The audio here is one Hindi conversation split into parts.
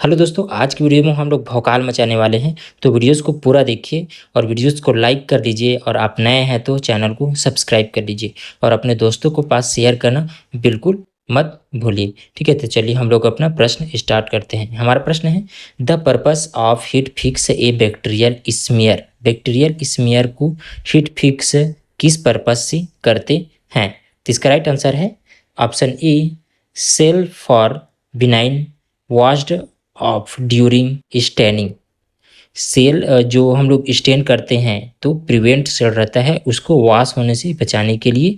हेलो दोस्तों, आज की वीडियो में हम लोग भौकाल मचाने वाले हैं। तो वीडियोस को पूरा देखिए और वीडियोस को लाइक कर दीजिए और आप नए हैं तो चैनल को सब्सक्राइब कर लीजिए और अपने दोस्तों को पास शेयर करना बिल्कुल मत भूलिए। ठीक है, तो चलिए हम लोग अपना प्रश्न स्टार्ट करते हैं। हमारा प्रश्न है, the purpose of heat fix a bacterial smear. Bacterial smear को हीट फिक्स किस पर्पज से करते हैं? तो इसका राइट आंसर है option A, cell for benign washed off during staining. Cell जो हम लोग स्टेन करते हैं तो प्रिवेंट सेल रहता है, उसको वॉश होने से बचाने के लिए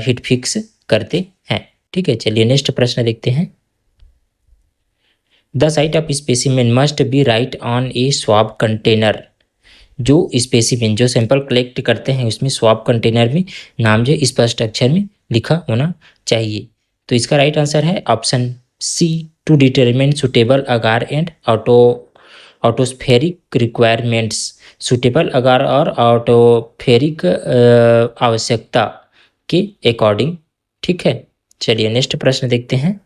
हीट फिक्स करते हैं। ठीक है, चलिए नेक्स्ट प्रश्न देखते हैं। The site of specimen must be right on A swab container. जो स्पेसिमेन जो सैंपल कलेक्ट करते हैं उसमें स्वैब कंटेनर में नाम जो स्पष्ट अक्षर में लिखा होना चाहिए। तो इसका राइट आंसर है option C, to determine suitable agar and atmospheric requirements. Suitable agar और ऑटोफेरिक आवश्यकता के अकॉर्डिंग। ठीक है, चलिए नेक्स्ट प्रश्न देखते हैं।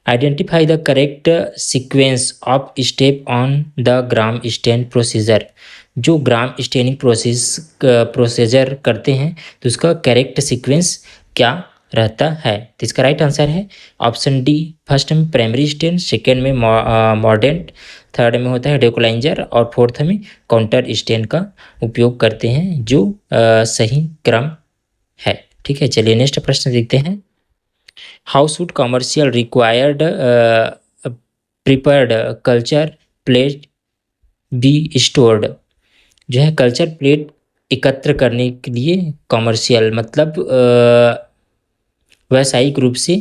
Identify the correct sequence of step on the Gram stain procedure. जो ग्राम स्टेनिंग प्रोसीजर करते हैं तो उसका करेक्ट सीक्वेंस क्या रहता है? तो इसका राइट आंसर है ऑप्शन डी, फर्स्ट में प्राइमरी स्टेन, सेकेंड में मॉर्डेंट, थर्ड में होता है डेकोलाइंजर और फोर्थ में काउंटर स्टेन का उपयोग करते हैं, जो सही क्रम है। ठीक है, चलिए नेक्स्ट प्रश्न देखते हैं। How should commercial required prepared culture plate be stored. जो है कल्चर प्लेट एकत्र करने के लिए कमर्शियल मतलब व्यावसायिक रूप से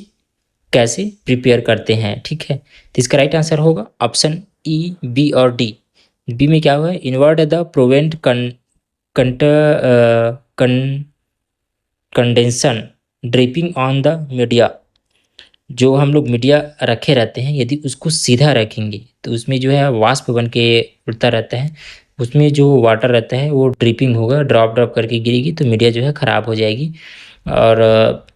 कैसे प्रिपेयर करते हैं? ठीक है, तो इसका राइट आंसर होगा ऑप्शन ई, बी और डी। बी में क्या हुआ है, invert the प्रोवेंट condensation dripping on the media. जो हम लोग मीडिया रखे रहते हैं यदि उसको सीधा रखेंगे तो उसमें जो है वाष्प बन के उड़ता रहता है, उसमें जो वाटर रहता है वो ड्रिपिंग होगा, ड्रॉप ड्रॉप करके गिरेगी तो मीडिया जो है ख़राब हो जाएगी। और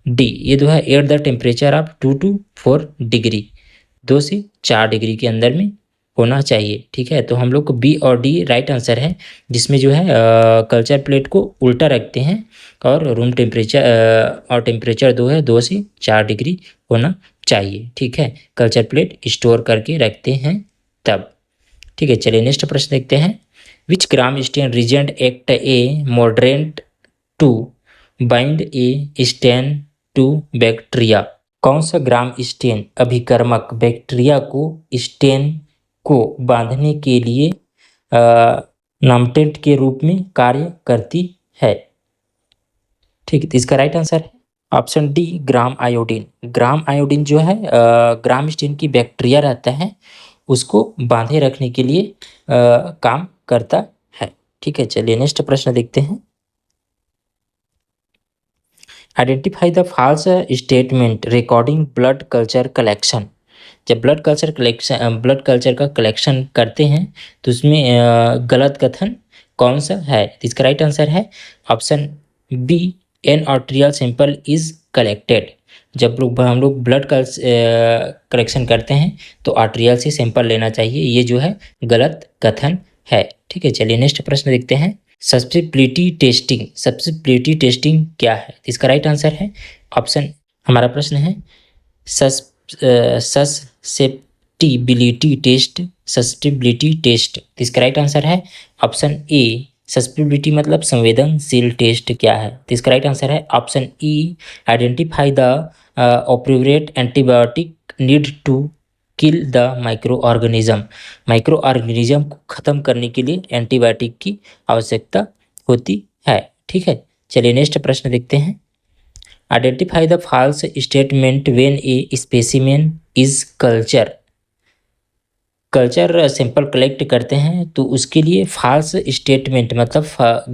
डी, ये जो है at the temperature of 2 to 4 degree, 2 से 4 डिग्री के अंदर में होना चाहिए। ठीक है, तो हम लोग को बी और डी राइट आंसर है, जिसमें जो है कल्चर प्लेट को उल्टा रखते हैं और रूम टेम्परेचर और टेम्परेचर 2 से 4 डिग्री होना चाहिए। ठीक है, कल्चर प्लेट स्टोर करके रखते हैं तब। ठीक है, चलिए नेक्स्ट प्रश्न देखते हैं। Which gram stain reagent act a mordant to bind a stain to bacteria. कौन सा ग्राम स्टेन अभिकर्मक बैक्टीरिया को स्टेन को बांधने के लिए नामटेंट के रूप में कार्य करती है? ठीक है, तो इसका राइट आंसर है ऑप्शन डी, ग्राम आयोडीन। ग्राम आयोडीन जो है ग्राम स्टेन की बैक्टीरिया रहता है उसको बांधे रखने के लिए काम करता है। ठीक है, चलिए नेक्स्ट प्रश्न देखते हैं। Identify the false statement recording blood culture collection. जब ब्लड कल्चर का कलेक्शन करते हैं तो उसमें गलत कथन कौन सा है? तो इसका राइट आंसर है option B, an arterial sample is collected. जब हम लोग ब्लड कलेक्शन करते हैं तो आर्टेरियल से सैंपल लेना चाहिए, ये जो है गलत कथन है। ठीक है, चलिए नेक्स्ट प्रश्न देखते हैं। सब्सिबिलिटी टेस्टिंग क्या है? तो इसका राइट आंसर है ऑप्शन, हमारा प्रश्न है सस्टेबिलिटी टेस्ट। तो इसका राइट आंसर है ऑप्शन ए, सस्टेबिलिटी मतलब संवेदनशील टेस्ट क्या है? तो इसका राइट आंसर है option E, identify the appropriate antibiotic need to kill the microorganism. Microorganism को ख़त्म करने के लिए एंटीबायोटिक की आवश्यकता होती है। ठीक है, चलिए नेक्स्ट प्रश्न देखते हैं। Identify the false statement when a specimen is culture sample collect करते हैं तो उसके लिए फॉल्स स्टेटमेंट मतलब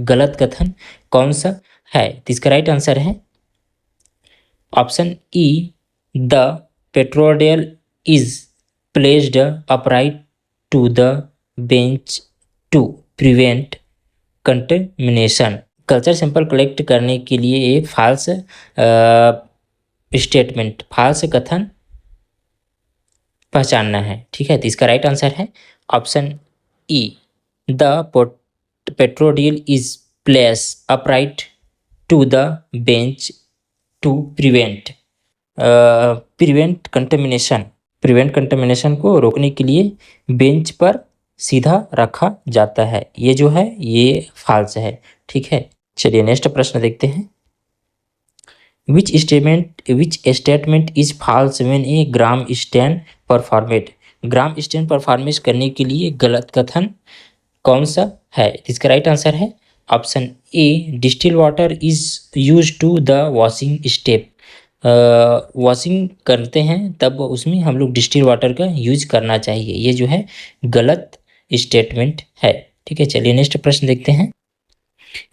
गलत कथन कौन सा है? तो इसका राइट आंसर है option E, the petri dish is placed upright to the bench to prevent contamination. Culture sample collect करने के लिए ये फॉल्स कथन पहचानना है। ठीक है, तो इसका राइट आंसर है option E, the petri dish is place upright to the bench to prevent contamination को रोकने के लिए बेंच पर सीधा रखा जाता है। ये जो है ये फाल्स है। ठीक है, चलिए नेक्स्ट प्रश्न देखते हैं। Which statement is false when a gram stain performed? Gram stain performance करने के लिए गलत कथन कौन सा है? इसका राइट आंसर है option A, distil water is use to the washing step. Washing करते हैं तब उसमें हम लोग डिस्टिल वाटर का यूज करना चाहिए। ये जो है गलत स्टेटमेंट है। ठीक है, चलिए नेक्स्ट प्रश्न देखते हैं।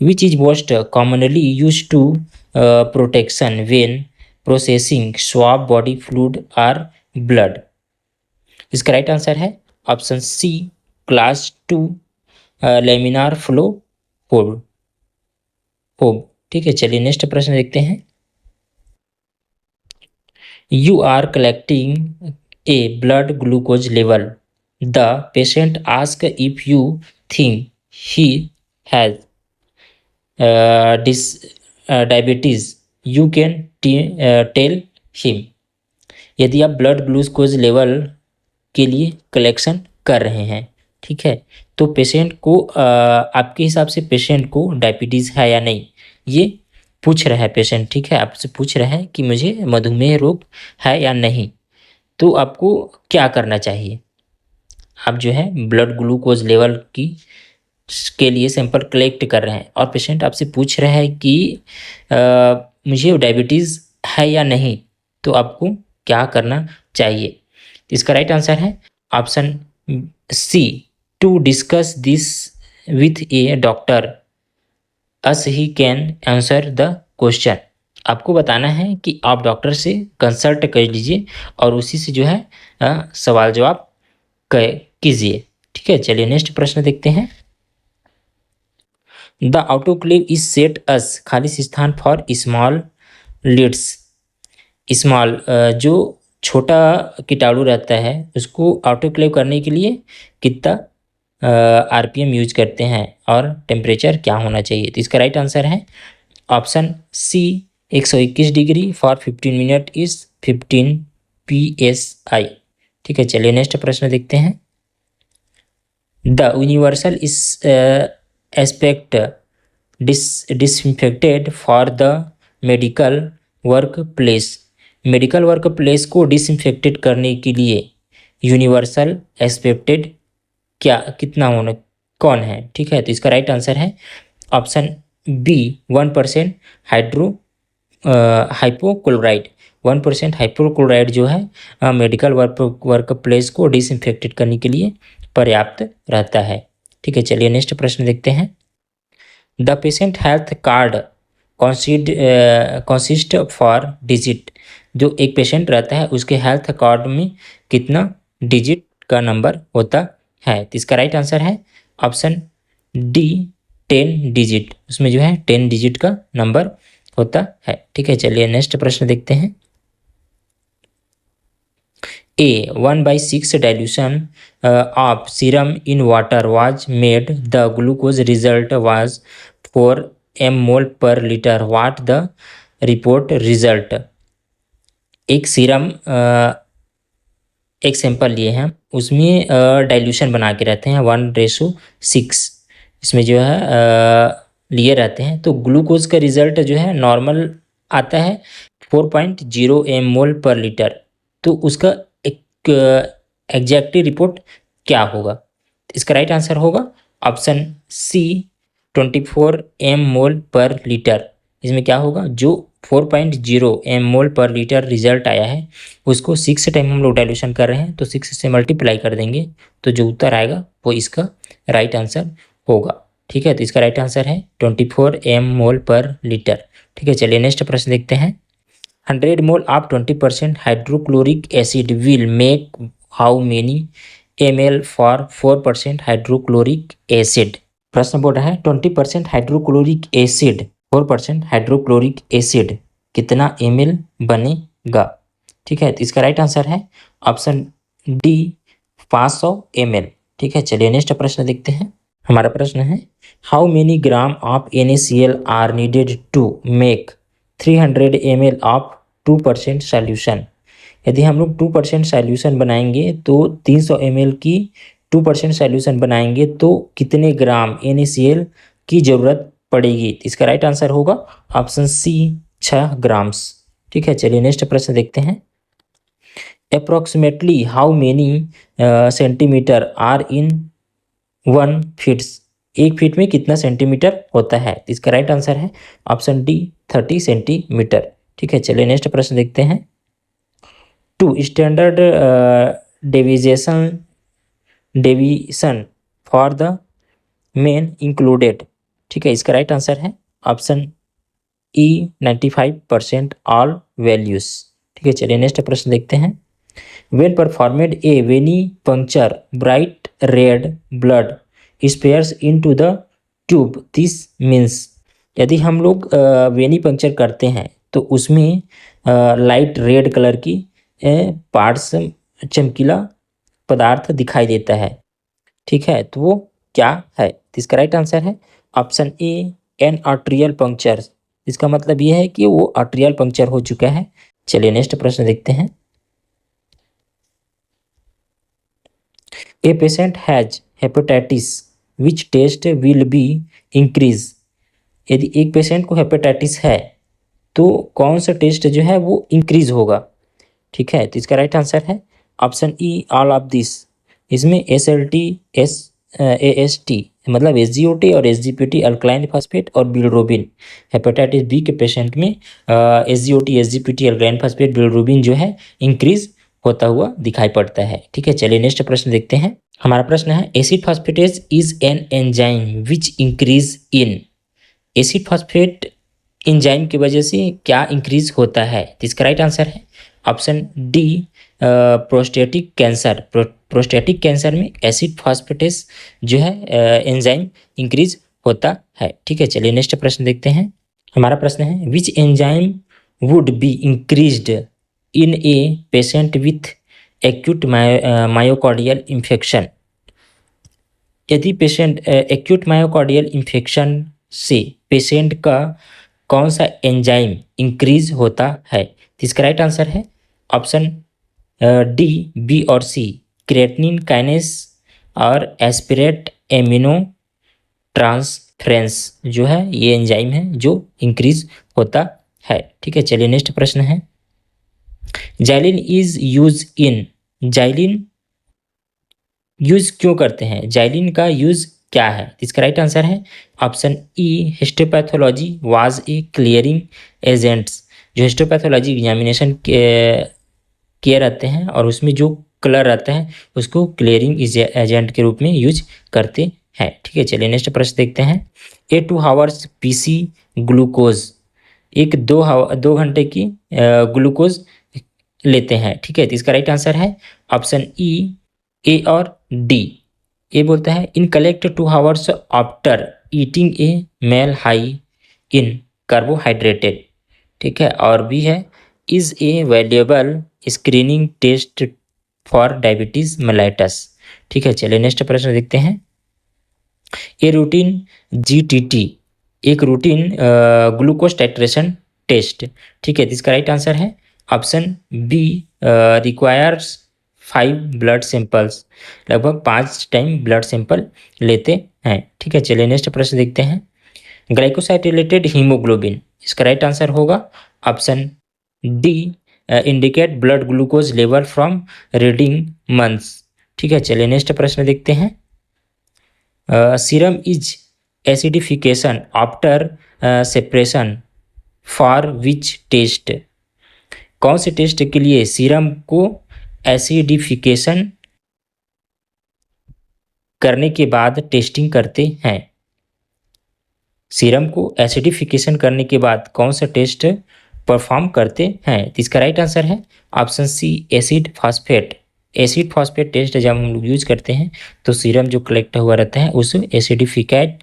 Which is most commonly use to protection when processing swab body fluid और ब्लड? इसका राइट आंसर है option C, class 2 laminar flow hood. ठीक है, चलिए नेक्स्ट प्रश्न देखते हैं। You are collecting a blood glucose level, the patient ask if you think he has diabetes, you can tell him. यदि आप ब्लड ग्लूकोज लेवल के लिए कलेक्शन कर रहे हैं, ठीक है, तो पेशेंट को आपके हिसाब से पेशेंट को डायबिटीज़ है या नहीं, ये पूछ रहा है पेशेंट। ठीक है, आपसे पूछ रहा है कि मुझे मधुमेह रोग है या नहीं, तो आपको क्या करना चाहिए? आप जो है ब्लड ग्लूकोज लेवल के लिए सैंपल कलेक्ट कर रहे हैं और पेशेंट आपसे पूछ रहा है कि मुझे डायबिटीज़ है या नहीं, तो आपको क्या करना चाहिए? तो इसका राइट आंसर है option C, to discuss this with a doctor as he can answer the question. आपको बताना है कि आप डॉक्टर से कंसल्ट कर लीजिए और उसी से जो है सवाल जवाब कीजिए। ठीक है, चलिए नेक्स्ट प्रश्न देखते हैं। द ऑटोक्लेव इज सेट अस खालिश स्थान फॉर स्मॉल लीड्स। स्मॉल जो छोटा कीटाणु रहता है उसको ऑटोक्लेव करने के लिए कितना आरपीएम यूज करते हैं और टेम्परेचर क्या होना चाहिए? तो इसका राइट आंसर है option C, 121 degree for 15 minute is 15 PSI। ठीक है, चलिए नेक्स्ट प्रश्न देखते हैं। The universal is aspect disinfected for the medical work place. Medical work place को डिसइंफेक्टेड करने के लिए यूनिवर्सल एस्पेक्टेड क्या कितना होना कौन है? ठीक है, तो इसका राइट आंसर है ऑप्शन बी, 1% हाइपोक्लोराइड। 1% हाइपोक्लोराइड जो है मेडिकल वर्क प्लेस को डिसइंफेक्टेड करने के लिए पर्याप्त रहता है। ठीक है, चलिए नेक्स्ट प्रश्न देखते हैं। The patient health card consist for digit. जो एक पेशेंट रहता है उसके हेल्थ कार्ड में कितना डिजिट का नंबर होता है? तो इसका राइट आंसर है ऑप्शन डी, 10 डिजिट। उसमें जो है 10 डिजिट का नंबर होता है। ठीक है, चलिए नेक्स्ट प्रश्न देखते हैं। A 1/6 dilution of serum in water was made. The glucose result was 4 mmol per liter. What the report result? एक सीरम एक सैंपल लिए हैं, उसमें डाइल्यूशन बना के रहते हैं 1:6, इसमें जो है लिए रहते हैं। तो ग्लूकोज का रिजल्ट जो है नॉर्मल आता है 4.0 mmol पर लीटर। तो उसका एक एग्जैक्टली रिपोर्ट क्या होगा? इसका राइट आंसर होगा ऑप्शन सी, 24 mmol पर लीटर। इसमें क्या होगा, जो 4.0 mmol पर लीटर रिजल्ट आया है उसको 6 टाइम हम लोग डाइल्यूशन कर रहे हैं, तो 6 से मल्टीप्लाई कर देंगे तो जो उत्तर आएगा वो इसका राइट आंसर होगा। ठीक है, तो इसका राइट आंसर है 24 mmol पर लीटर। ठीक है, चलिए नेक्स्ट प्रश्न देखते हैं। 100 mole of 20% hydrochloric acid will make how many ml for 4% hydrochloric acid? प्रश्न बोल रहा है 20% हाइड्रोक्लोरिक एसिड 4% हाइड्रोक्लोरिक एसिड कितना ml बनेगा? ठीक है, तो इसका राइट आंसर है ऑप्शन डी 500 ml। ठीक है, चलिए नेक्स्ट प्रश्न देखते हैं। हमारा प्रश्न है how many gram of NaCl are needed to make 300 ml of 2% solution. यदि हम लोग 2% सॉल्यूशन बनाएंगे तो 300 ml की 2% सॉल्यूशन बनाएंगे तो कितने ग्राम NaCl की जरूरत पड़ेगी? इसका राइट आंसर होगा ऑप्शन सी 6 ग्राम्स। ठीक है, चलिए नेक्स्ट प्रश्न देखते हैं। Approximately how many centimeter are in 1 feet. 1 feet में कितना सेंटीमीटर होता है? इसका राइट आंसर है ऑप्शन डी 30 सेंटीमीटर। ठीक है, चलिए नेक्स्ट प्रश्न देखते हैं। Two standard deviation for the mean included. ठीक है, इसका राइट आंसर है ऑप्शन ई 95% ऑल वैल्यूज। ठीक है, चलिए नेक्स्ट प्रश्न देखते हैं। When performed a venipuncture, bright red blood spares into the tube. This means यदि हम लोग वेनी पंक्चर करते हैं तो उसमें लाइट रेड कलर की पार्ट्स चमकीला पदार्थ दिखाई देता है। ठीक है, तो वो क्या है? इसका राइट आंसर है option A an arterial puncture. इसका मतलब ये है कि वो आर्ट्रियल पंक्चर हो चुका है। चलिए नेक्स्ट प्रश्न देखते हैं। A patient has hepatitis, which test will be increase? यदि एक पेशेंट को हेपेटाइटिस है तो कौन सा टेस्ट जो है वो इंक्रीज होगा? ठीक है, तो इसका राइट आंसर है option E all of this. इसमें SLT AST मतलब SGOT और SGPT अल्कलाइन फास्फेट और बिलिरुबिन। हेपेटाइटिस बी के पेशेंट में SGOT SGPT alkaline phosphate bilirubin जो है इंक्रीज होता हुआ दिखाई पड़ता है। ठीक है, चलिए नेक्स्ट प्रश्न देखते हैं। हमारा प्रश्न है acid phosphatase is an enzyme which increase in. Acid phosphate enzyme की वजह से क्या इंक्रीज होता है? इसका राइट आंसर है option D prostatic cancer. Prostatic cancer में एसिड फास्फेटेज जो है एंजाइम इंक्रीज होता है। ठीक है, चलिए नेक्स्ट प्रश्न देखते हैं। हमारा प्रश्न है which enzyme would be increased in a patient with acute myocardial infection. यदि पेशेंट एक्यूट मायोकार्डियल इन्फेक्शन से पेशेंट का कौन सा एंजाइम इंक्रीज होता है? इसका राइट आंसर है ऑप्शन डी बी और सी क्रिएटिनिन काइनेस और एस्पिरेट एमिनो ट्रांसफरेंस जो है ये एंजाइम है जो इंक्रीज होता है। ठीक है, चलिए नेक्स्ट प्रश्न है। Xylene is use in. Xylene use क्यों करते हैं? जाइलिन का यूज क्या है? इसका राइट आंसर है option E histopathology was a clearing agents. जो हिस्टोपैथोलॉजी एग्जामिनेशन किए रहते हैं और उसमें जो कलर रहता है उसको क्लियरिंग एजेंट के रूप में यूज करते हैं। ठीक है, चलिए नेक्स्ट प्रश्न देखते हैं। ए 2 आवर्स PC ग्लूकोज। एक 2 घंटे की ग्लूकोज लेते हैं। ठीक है, तो इसका राइट आंसर है ऑप्शन ई ए और डी। ए बोलता है in collect 2 hours after eating a meal high in carbohydrated. ठीक है, और बी है is a valuable screening test for diabetes mellitus. ठीक है, चलिए नेक्स्ट प्रश्न देखते हैं। ए रूटीन GTT एक रूटीन ग्लूकोज टाइट्रेशन टेस्ट। ठीक है, इसका राइट आंसर है option B requires 5 blood samples. लगभग 5 टाइम ब्लड सैंपल लेते हैं। ठीक है, चलिए नेक्स्ट प्रश्न देखते हैं। Glycoside related hemoglobin. इसका राइट आंसर होगा option D indicate blood glucose level from reading months. ठीक है, चलिए नेक्स्ट प्रश्न देखते हैं। Serum is acidification after separation for which test. कौन से टेस्ट के लिए सीरम को एसिडिफिकेशन करने के बाद टेस्टिंग करते हैं? सीरम को एसिडिफिकेशन करने के बाद कौन सा टेस्ट परफॉर्म करते हैं? इसका राइट आंसर है option C acid phosphate. Acid phosphate test जब हम लोग यूज करते हैं तो सीरम जो कलेक्ट हुआ रहता है उसे एसिडिफाइड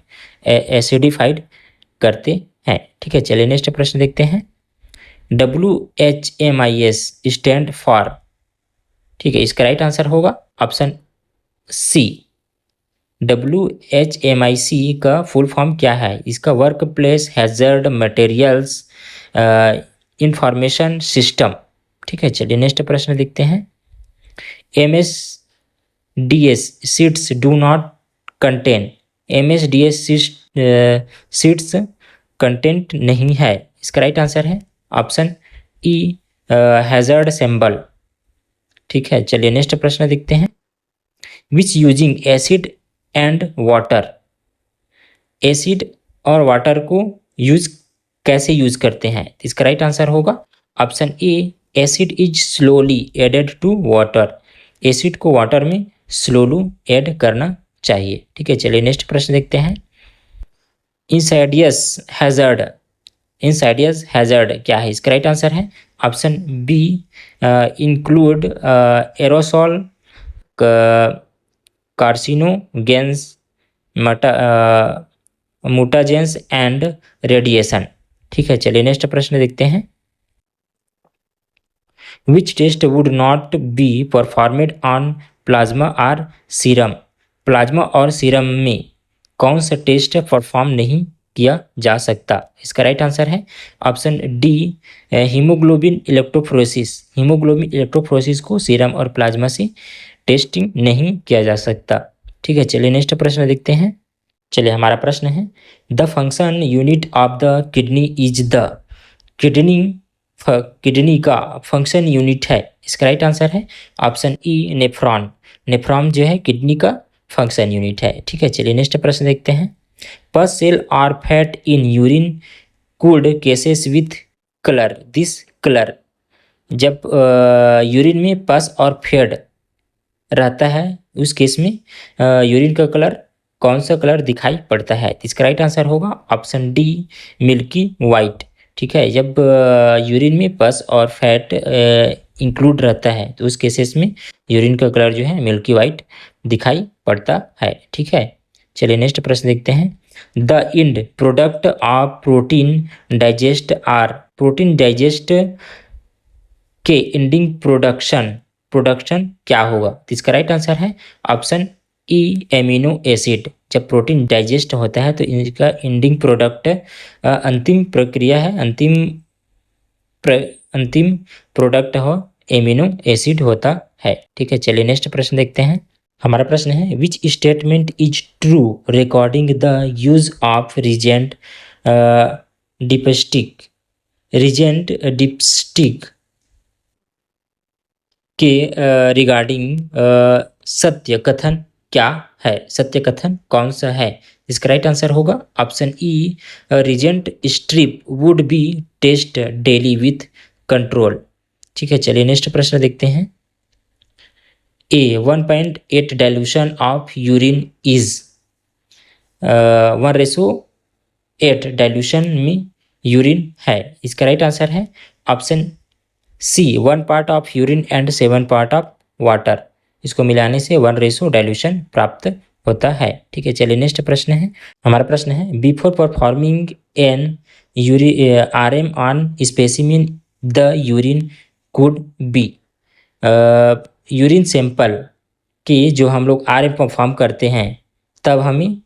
करते हैं। ठीक है, चलिए नेक्स्ट प्रश्न देखते हैं। WHMIS stand for. ठीक है, इसका राइट आंसर होगा ऑप्शन सी। WHMIC का फुल फॉर्म क्या है? इसका work place hazard materials information system. ठीक है, चलिए नेक्स्ट प्रश्न देखते हैं। MSDS sheets do not contain, MSDS sheets content नहीं है, इसका राइट आंसर है ऑप्शन ई हैजर्ड सिंबल। ठीक है, चलिए नेक्स्ट प्रश्न देखते हैं। Which using acid and water, acid और वाटर को कैसे यूज करते हैं? इसका राइट आंसर होगा option A acid is slowly added to water, acid को वाटर में स्लोली ऐड करना चाहिए। ठीक है, चलिए नेक्स्ट प्रश्न देखते हैं। इंसाइडियस हैजर्ड, इंसाइडियस हैजर्ड क्या है? इसका राइट आंसर है option B include aerosol, carcinogens, mutagens and radiation. ठीक है, चलिए नेक्स्ट प्रश्न देखते हैं। Which test would not be performed on plasma और सीरम, प्लाज्मा और सीरम में कौन सा टेस्ट परफॉर्म नहीं किया जा सकता? इसका राइट आंसर है option D haemoglobin electrophoresis, haemoglobin electrophoresis को सीरम और प्लाज्मा से टेस्टिंग नहीं किया जा सकता। ठीक है, चलिए नेक्स्ट प्रश्न देखते हैं। चलिए हमारा प्रश्न है the function unit of the kidney is the, kidney kidney का फंक्शन यूनिट है, इसका राइट आंसर है ऑप्शन ई नेफ्रॉन, नेफ्रॉन जो है किडनी का फंक्शन यूनिट है। ठीक है, चलिए नेक्स्ट प्रश्न देखते हैं। Pus cell are fat in urine could cases with colour, this colour, जब यूरिन में पस और फैट रहता है उस केस में यूरिन का कलर कौन सा कलर दिखाई पड़ता है? इसका राइट आंसर होगा ऑप्शन डी मिल्की वाइट। ठीक है, जब यूरिन में पस और फैट इंक्लूड रहता है तो उस केसेस में यूरिन का कलर जो है मिल्की वाइट दिखाई पड़ता है। ठीक है, चलिए नेक्स्ट प्रश्न देखते हैं। The end product of protein digest are, protein digest के एंडिंग प्रोडक्शन क्या होगा? इसका राइट आंसर है ऑप्शन ई एमिनो एसिड। जब प्रोटीन डाइजेस्ट होता है तो इनका एंडिंग प्रोडक्ट अंतिम प्रक्रिया है, अंतिम प्रोडक्ट हो एमिनो एसिड होता है। ठीक है, चलिए नेक्स्ट प्रश्न देखते हैं। हमारा प्रश्न है which statement is true recording the use of reagent dipstick, reagent dipstick के रिगार्डिंग सत्य कथन क्या है? सत्य कथन कौन सा है? इसका राइट आंसर होगा option E reagent strip would be test daily with control. ठीक है, चलिए नेक्स्ट प्रश्न देखते हैं। A 1.8 dilution of urine is, 1:8 dilution में यूरिन है, इसका राइट आंसर है option C 1 part of urine and 7 part of water, इसको मिलाने से 1 डाइल्यूशन प्राप्त होता है। ठीक है, चलिए नेक्स्ट प्रश्न है। हमारा प्रश्न है before performing an RM on specimen the urine could be, urine sample के जो हम लोग RM परफॉर्म करते हैं तब हमें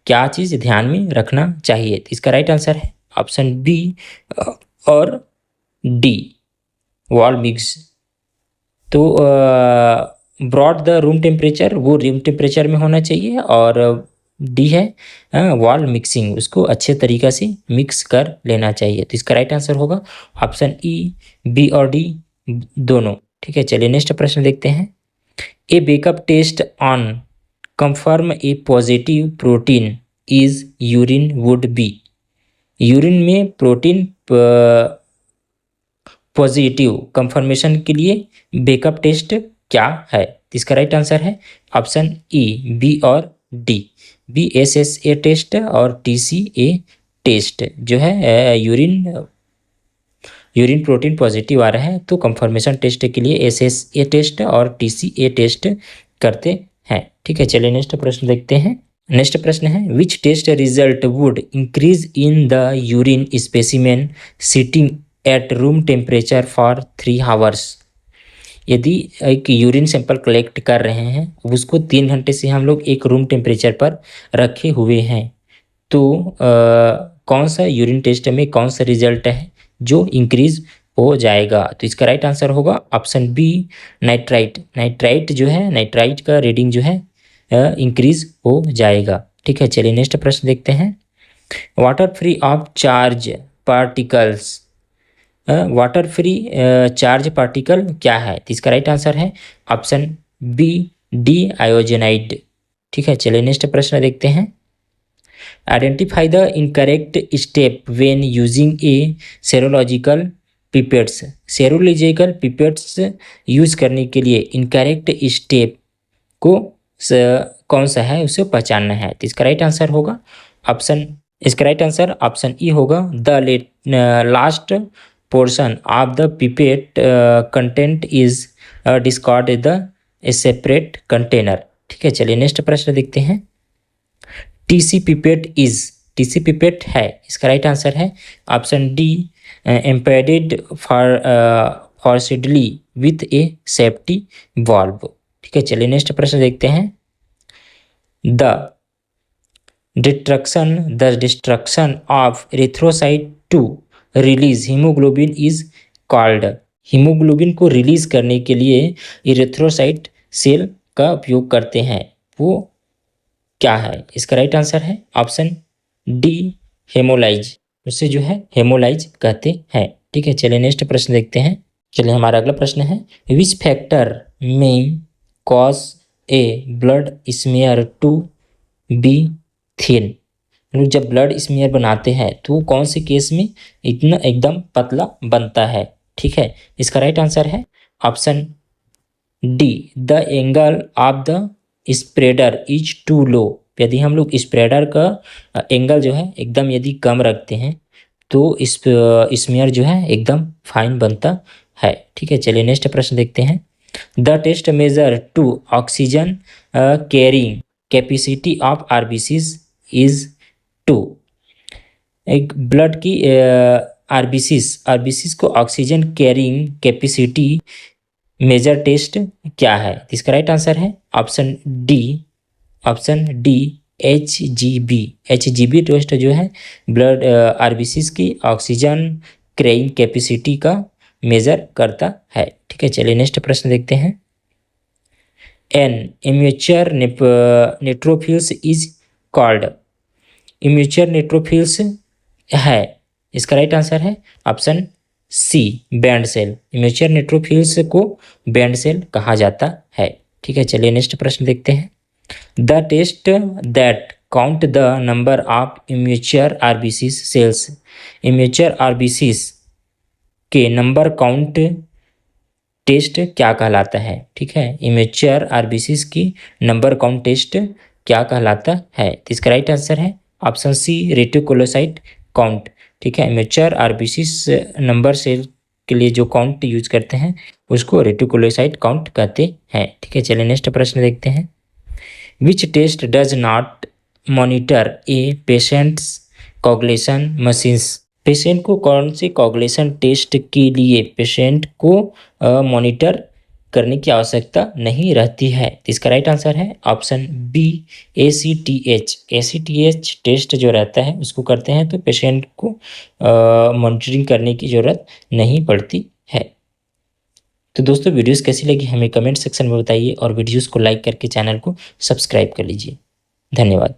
क्या चीज़ ध्यान में रखना चाहिए? तो इसका राइट आंसर है ऑप्शन बी और डी वॉल मिक्स। तो ब्रॉड द रूम टेम्परेचर, वो रूम टेम्परेचर में होना चाहिए, और डी है वॉल मिक्सिंग, उसको अच्छे तरीक़ा से मिक्स कर लेना चाहिए। तो इसका राइट आंसर होगा ऑप्शन ई बी और डी दोनों। ठीक है, चलिए नेक्स्ट प्रश्न देखते हैं। A backup test on confirm a positive protein is urine would be, urine में प्रोटीन पॉजिटिव कंफर्मेशन के लिए बेकअप टेस्ट क्या है? इसका राइट आंसर है ऑप्शन ई बी और डी, BSSA टेस्ट और TCA टेस्ट जो है यूरिन प्रोटीन पॉजिटिव आ रहा है तो कंफर्मेशन टेस्ट के लिए SSA टेस्ट और TCA टेस्ट करते हैं। ठीक है, चलिए नेक्स्ट प्रश्न देखते हैं। नेक्स्ट प्रश्न है which test result would increase in the urine specimen sitting at room temperature for 3 hours, यदि एक यूरिन सैंपल कलेक्ट कर रहे हैं, उसको 3 घंटे से हम लोग एक रूम टेम्परेचर पर रखे हुए हैं, तो कौन सा यूरिन टेस्ट में कौन सा रिजल्ट है जो इंक्रीज हो जाएगा? तो इसका राइट आंसर होगा ऑप्शन बी, नाइट्राइट। नाइट्राइट जो है, नाइट्राइट का रीडिंग जो है इंक्रीज हो जाएगा। ठीक है, चलिए नेक्स्ट प्रश्न देखते हैं। Water free of charge particles, water free charge particle क्या है? तो इसका राइट आंसर है ऑप्शन बी, डी आयोजेनाइड। ठीक है, चलिए नेक्स्ट प्रश्न देखते हैं। Identify the incorrect step when using A serological pipettes. Serological pipettes use करने के लिए इनकरेक्ट स्टेप को कौन सा है उसे पहचानना है। तो इसका राइट आंसर होगा ऑप्शन, इसका राइट आंसर ऑप्शन ई होगा, the last portion of the pipette content is discard the separate container. ठीक है, चलिए नेक्स्ट प्रश्न देखते हैं। TC pipette is, TC pipette है, इसका राइट आंसर है option D, impeded forcibly with a safety valve. ठीक है, चलिए नेक्स्ट प्रश्न देखते हैं। The destruction of erythrocyte to release haemoglobin is called. Haemoglobin को रिलीज करने के लिए एरिथ्रोसाइट सेल का उपयोग करते हैं, वो क्या है? इसका राइट आंसर है ऑप्शन डी, हेमोलाइज। उसे जो है हेमोलाइज कहते हैं। ठीक है, चलिए नेक्स्ट प्रश्न देखते हैं। चलिए हमारा अगला प्रश्न है, which factor may cause a blood smear to be thin. जब ब्लड स्मीयर बनाते हैं तो कौन से केस में इतना एकदम पतला बनता है? ठीक है, इसका राइट आंसर है option D, the angle of the spreader is too low. यदि हम लोग स्प्रेडर का एंगल जो है एकदम यदि कम रखते हैं तो स्मीयर जो है एकदम फाइन बनता है। ठीक है, चलिए नेक्स्ट प्रश्न देखते हैं। The test measure to oxygen carrying capacity of RBCs is to. एक ब्लड की आरबीसीज को oxygen carrying capacity measure test क्या है? इसका राइट आंसर है option D, HGB। HGB test जो है ब्लड आरबीसीज की ऑक्सीजन कैरिंग कैपेसिटी का मेजर करता है। ठीक है, चलिए नेक्स्ट प्रश्न देखते हैं। An immature neutrophils is called. Immature neutrophils है, इसका राइट आंसर है ऑप्शन सी, बैंड सेल। इम्यूचर नेट्रोफिल्स को बैंड सेल कहा जाता है। ठीक है, चलिए नेक्स्ट प्रश्न देखते हैं। The test that count the number of immature RBCs cells. Immature RBCs के नंबर काउंट टेस्ट क्या कहलाता है? ठीक है, इम्यूचर आरबीसीज की नंबर काउंट टेस्ट क्या कहलाता है? तो इसका राइट आंसर है ऑप्शन सी, रेटिकुलोसाइट काउंट। ठीक है, इम्यूचर आरबीसीज नंबर सेल के लिए जो काउंट यूज करते हैं उसको रेटिकुलोसाइट काउंट कहते हैं। ठीक है, चलिए नेक्स्ट प्रश्न देखते हैं। Which test does not monitor a patient's coagulation machines. Patient को कौन से कोगुलेशन टेस्ट के लिए पेशेंट को मॉनिटर करने की आवश्यकता नहीं रहती है? तो इसका राइट आंसर है option B, ACTH। ACTH test जो रहता है उसको करते हैं तो पेशेंट को मॉनिटरिंग करने की ज़रूरत नहीं पड़ती है। तो दोस्तों वीडियोस कैसी लगी हमें कमेंट सेक्शन में बताइए और वीडियोस को लाइक करके चैनल को सब्सक्राइब कर लीजिए। धन्यवाद।